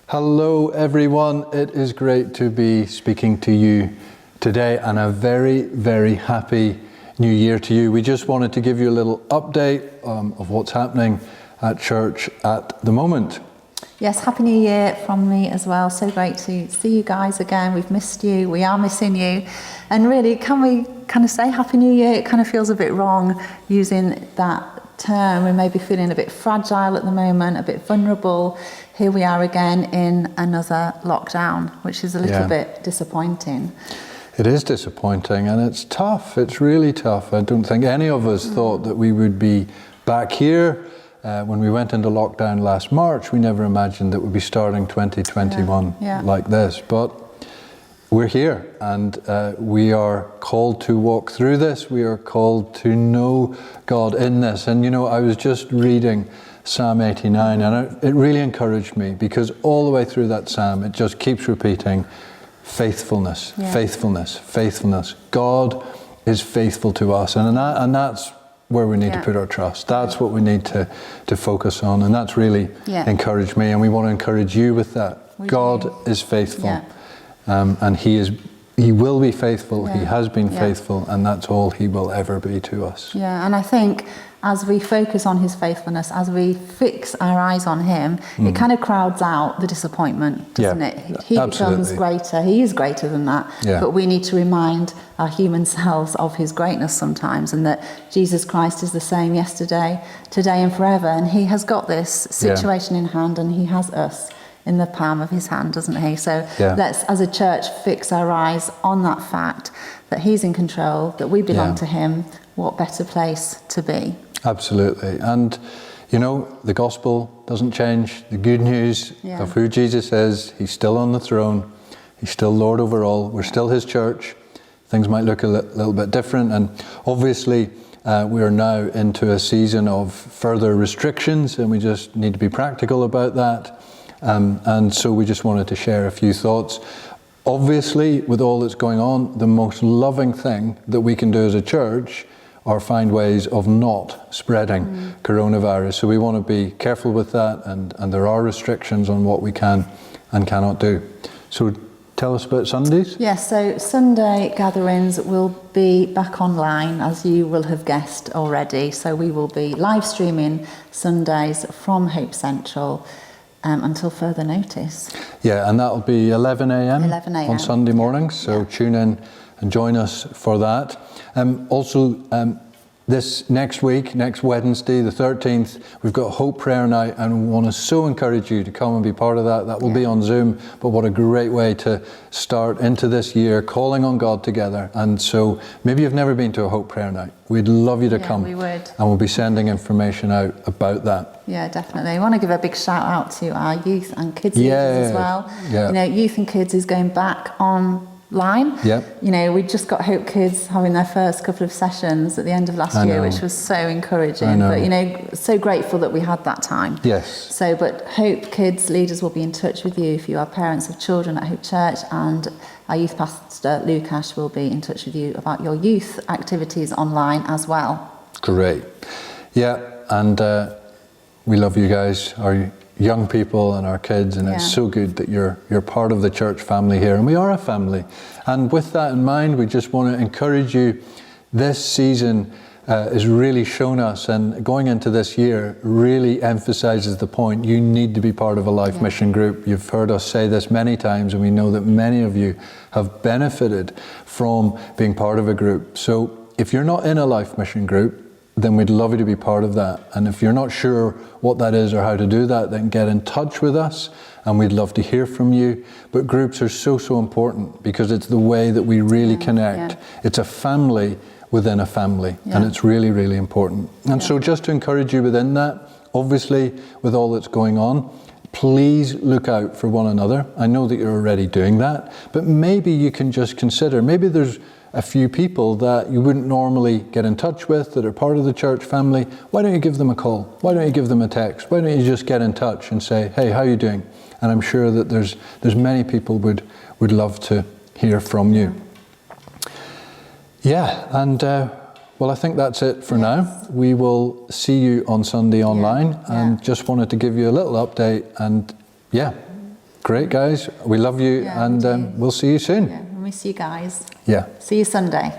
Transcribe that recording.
Hello everyone, it is great to be speaking to you today, and a very, very happy new year to you. We just wanted to give you a little update of what's happening at church at the moment. Yes, Happy New Year from me as well. So great to see you guys again. We've missed you, we are missing you. And really, can we kind of say Happy New Year? It kind of feels a bit wrong using that term. We may be feeling a bit fragile at the moment, a bit vulnerable. Here we are again in another lockdown, which is a little bit disappointing. It is disappointing, and it's tough. It's really tough. I don't think any of us thought that we would be back here. When we went into lockdown last March, we never imagined that we'd be starting 2021 like this. But we're here, and we are called to walk through this. We are called to know God in this. And you know, I was just reading Psalm 89, and it really encouraged me, because all the way through that psalm, it just keeps repeating faithfulness, faithfulness, faithfulness. God is faithful to us, and that's where we need to put our trust. That's what we need to focus on, and that's really encouraged me, and we want to encourage you with that. God is faithful, and He will be faithful. He has been faithful, and that's all He will ever be to us. Yeah, and I think as we focus on His faithfulness, as we fix our eyes on Him, it kind of crowds out the disappointment, doesn't it? He becomes greater. He is greater than that. But we need to remind our human selves of His greatness sometimes, and that Jesus Christ is the same yesterday, today and forever. And He has got this situation in hand, and He has us in the palm of His hand, doesn't He? So let's, as a church, fix our eyes on that fact that He's in control, that we belong to Him. What better place to be? Absolutely. And you know, the gospel doesn't change. The good news of who Jesus is, He's still on the throne. He's still Lord over all. We're still His church. Things might look a little bit different, and obviously we are now into a season of further restrictions, and we just need to be practical about that. And so we just wanted to share a few thoughts. Obviously, with all that's going on, the most loving thing that we can do as a church are find ways of not spreading coronavirus. So we want to be careful with that, and there are restrictions on what we can and cannot do. So tell us about Sundays. Yes, so Sunday gatherings will be back online, as you will have guessed already. So we will be live streaming Sundays from Hope Central until further notice. Yeah, and that'll be 11 a.m. on Sunday mornings. So tune in and join us for that. Also, this next week, next Wednesday, the 13th, we've got Hope Prayer Night, and we want to so encourage you to come and be part of that. That will be on Zoom, but what a great way to start into this year, calling on God together. And so maybe you've never been to a Hope Prayer Night. We'd love you to come. We would. And we'll be sending information out about that. Yeah, definitely. I want to give a big shout out to our youth and kids leaders as well. You know, youth and kids is going back online. You know, we just got Hope Kids having their first couple of sessions at the end of last year, which was so encouraging. But you know, so grateful that we had that time. So, but Hope Kids leaders will be in touch with you if you are parents of children at Hope Church, and our youth pastor Lukash will be in touch with you about your youth activities online as well. Great. Yeah, and we love you guys, our young people and our kids, and it's so good that you're part of the church family here, and we are a family. And with that in mind, we just want to encourage you. This season has really shown us, and going into this year really emphasizes the point, you need to be part of a life mission group. You've heard us say this many times, and we know that many of you have benefited from being part of a group. So if you're not in a life mission group, then we'd love you to be part of that. And if you're not sure what that is or how to do that, then get in touch with us, and we'd love to hear from you. But groups are so important, because it's the way that we really connect. It's a family within a family, and it's really, really important. And so just to encourage you within that, obviously with all that's going on, please look out for one another. I know that you're already doing that, but maybe you can just consider, maybe there's a few people that you wouldn't normally get in touch with that are part of the church family. Why don't you give them a call? Why don't you give them a text? Why don't you just get in touch and say, hey, how are you doing? And I'm sure that there's many people would love to hear from you. Yeah, and well, I think that's it for now. We will see you on Sunday online, and just wanted to give you a little update, and Great, guys. We love you, Yeah, and we do. we'll see you soon. Yeah, we miss you guys. Yeah. See you Sunday.